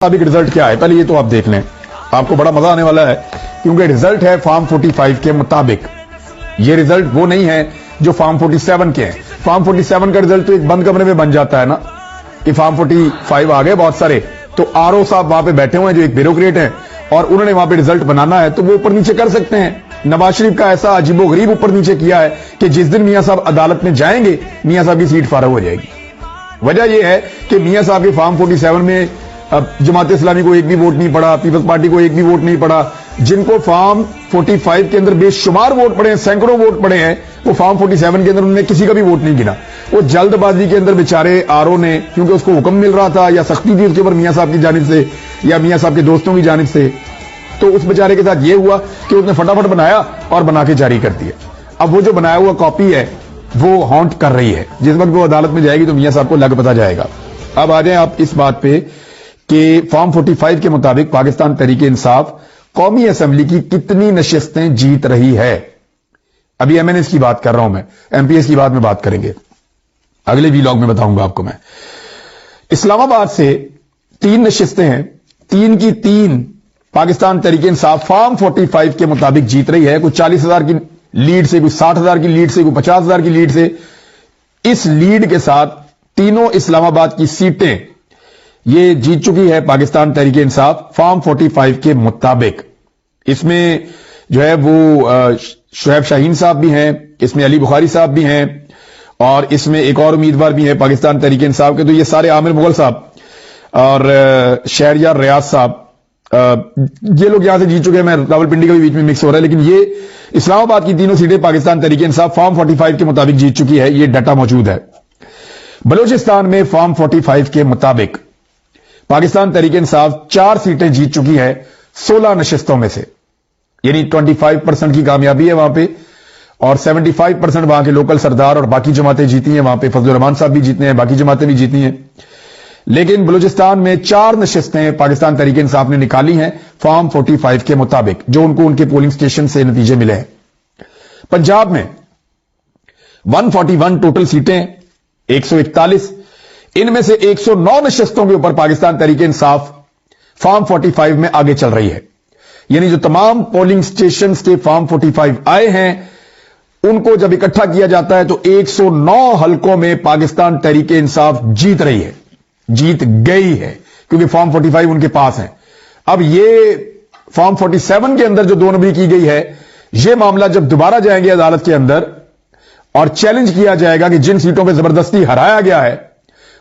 मुताबिक रिजल्ट क्या है, पहले ये तो आप देख लें, आपको बड़ा मजा आने वाला है क्योंकि रिजल्ट है फॉर्म 45 के मुताबिक। ये रिजल्ट वो नहीं है जो फॉर्म 47 के हैं। फॉर्म 47 का रिजल्ट तो एक बंद कमरे में बन जाता है ना कि फॉर्म 45 आ गए बहुत सारे, तो आरओ साहब वहां पे बैठे हुए हैं जो एक ब्यूरोक्रेट हैं और उन्होंने वहां पे रिजल्ट बनाना है तो वो ऊपर नीचे कर सकते हैं। नवाज शरीफ का ऐसा अजीबोगरीब ऊपर नीचे किया है कि जिस दिन मियां साहब अदालत में जाएंगे मियां साहब की सीट फारग हो जाएगी। वजह यह है कि मियां साहब के फॉर्म 47 में जमात इस्लामी को एक भी वोट नहीं पड़ा, पीपल्स पार्टी को एक भी वोट नहीं पड़ा। जिनको फॉर्म 45 के अंदर बेशुमार वोट पड़े हैं, सैकड़ों वोट पड़े हैं, वो फॉर्म 47 के अंदर उन्होंने किसी का भी वोट नहीं गिना। वो जल्दबाजी के अंदर बेचारे आरओ ने, क्योंकि उसको हुक्म मिल रहा था या सख्ती थी उसके ऊपर मियां साहब की जानिब से या मियां साहब के दोस्तों की जानिब से, तो उस बेचारे के साथ ये हुआ कि उसने फटाफट बनाया और बना के जारी कर दिया। अब वो जो बनाया हुआ कॉपी है वो हॉन्ट कर रही है, जिस वक्त वो अदालत में जाएगी तो मियां साहब को लग पता जाएगा। अब आ जाए आप इस बात पे कि फॉर्म 45 के मुताबिक पाकिस्तान तहरीक इंसाफ कौमी असेंबली की कितनी नशिस्तें जीत रही है। अभी एमएनएस की बात कर रहा हूं मैं, एमपीएस की बाद में बात करेंगे, अगले वीलॉग में बताऊंगा आपको मैं। इस्लामाबाद से 3 नशिस्तें हैं, 3 की 3 पाकिस्तान तहरीक इंसाफ फॉर्म 45 के मुताबिक जीत रही है। कोई 40,000 की लीड से, कोई 60,000 की लीड से, कोई 50,000 की लीड से। इस लीड के साथ तीनों इस्लामाबाद की सीटें ये जीत चुकी है पाकिस्तान तहरीक इंसाफ फॉर्म 45 के मुताबिक। इसमें जो है वो शुएब शाहीन साहब भी हैं, इसमें अली बुखारी साहब भी हैं और इसमें एक और उम्मीदवार भी हैं पाकिस्तान तहरीक इंसाफ के। तो ये सारे आमिर मुगल साहब और शहरियार रियाज साहब, ये लोग यहां से जीत चुके हैं। मैं रावलपिंडी का भी बीच में मिक्स हो रहा है, लेकिन ये इस्लामाबाद की तीनों सीटें पाकिस्तान तहरीक इंसाफ फॉर्म 45 के मुताबिक जीत चुकी है, ये डाटा मौजूद है। बलूचिस्तान में फॉर्म 45 के मुताबिक पाकिस्तान तहरीक इंसाफ 4 सीटें जीत चुकी है 16 नशिस्तों में से, यानी 25% की कामयाबी है वहां पे और 75% वहां के लोकल सरदार और बाकी जमातें जीती हैं। वहां पे फजलुर रहमान साहब भी जीतने हैं, बाकी जमातें भी जीती हैं। लेकिन बलूचिस्तान में 4 नशिस्तें पाकिस्तान तहरीक इंसाफ ने निकाली हैं फॉर्म 45 के मुताबिक, जो उनको उनके पोलिंग स्टेशन से नतीजे मिले हैं। पंजाब में 141 टोटल सीटें, 141, इनमें से 109 नशिस्तों के ऊपर पाकिस्तान तहरीक इंसाफ फॉर्म 45 में आगे चल रही है। यानी जो तमाम पोलिंग स्टेशन के फॉर्म 45 आए हैं उनको जब इकट्ठा किया जाता है तो 109 हलकों में पाकिस्तान तहरीक इंसाफ जीत रही है, जीत गई है, क्योंकि फॉर्म 45 उनके पास है। अब ये फॉर्म 47 के अंदर जो 2 नंबरी की गई है, यह मामला जब दोबारा जाएंगे अदालत के अंदर और चैलेंज किया जाएगा कि जिन सीटों पर जबरदस्ती हराया गया है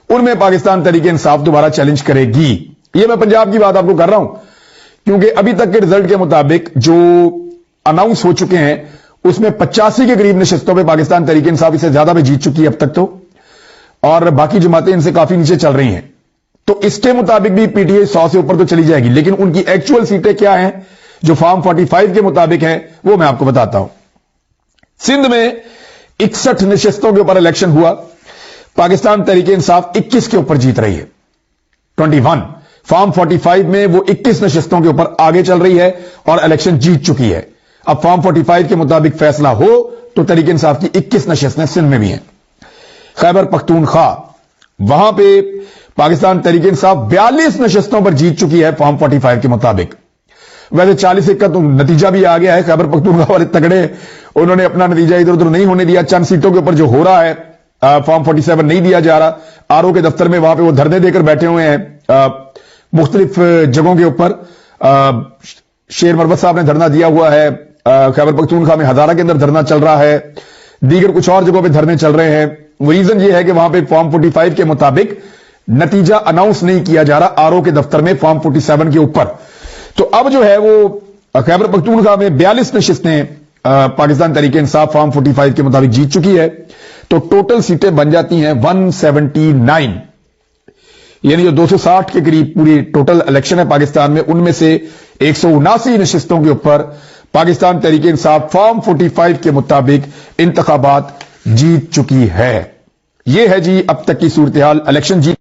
उनमें पाकिस्तान तहरीक इंसाफ दोबारा चैलेंज करेगी। यह मैं पंजाब की बात आपको कर रहा हूं क्योंकि अभी तक के रिजल्ट के मुताबिक जो अनाउंस हो चुके हैं उसमें 85 के करीब नशिस्तों पे पाकिस्तान तहरीक इंसाफ इससे ज्यादा में जीत चुकी है अब तक तो, और बाकी जमातें इनसे काफी नीचे चल रही हैं। तो इसके मुताबिक भी पीटीआई 100 से ऊपर तो चली जाएगी, लेकिन उनकी एक्चुअल सीटें क्या हैं जो फॉर्म 45 के मुताबिक है वो मैं आपको बताता हूं। सिंध में 61 नशिस्तों के ऊपर इलेक्शन हुआ, पाकिस्तान तहरीक इंसाफ 21 के ऊपर जीत रही है, 21। फॉर्म 45 में वो 21 नशिस्तों के ऊपर आगे चल रही है और इलेक्शन जीत चुकी है। अब फॉर्म 45 के मुताबिक फैसला हो तो तहरीक इंसाफ की 21 नशिस्तें सिंध में भी हैं। खैबर पख्तूनख्वा, वहां पे पाकिस्तान तहरीक इंसाफ 42 नशिस्तों पर जीत चुकी है फॉर्म 45 के मुताबिक। वैसे 40 का तो नतीजा भी आ गया है, खैबर पख्तूनख्वा वाले तगड़े, उन्होंने अपना नतीजा इधर उधर नहीं होने दिया। चंद सीटों के ऊपर जो हो रहा है फॉर्म 47 नहीं दिया जा रहा, आरओ के दफ्तर में वहां पे वो धरने देकर बैठे हुए हैं मुख्तलिफ जगहों के ऊपर। शेर मरवत साहब ने धरना दिया हुआ है, खैबर पख्तूनख्वा में हजारा के अंदर धरना चल रहा है, दीगर कुछ और जगहों पे धरने चल रहे हैं। वो रीजन ये है कि वहां पे फॉर्म 45 के मुताबिक नतीजा अनाउंस नहीं किया जा रहा आरओ के दफ्तर में फॉर्म 47 के ऊपर। तो अब जो है वो खैबर पख्तूनख्वा में 42 नशिस्तें पाकिस्तान तहरीक इंसाफ फॉर्म 45 के मुताबिक जीत चुकी है, तो टोटल सीटें बन जाती हैं 179, यानी जो 260 के करीब पूरी टोटल इलेक्शन है पाकिस्तान में, उनमें से 179 नशिस्तों के ऊपर पाकिस्तान तहरीक इंसाफ फॉर्म 45 के मुताबिक इंतखाबात जीत चुकी है। यह है जी अब तक की सूरत हाल। इलेक्शन जीत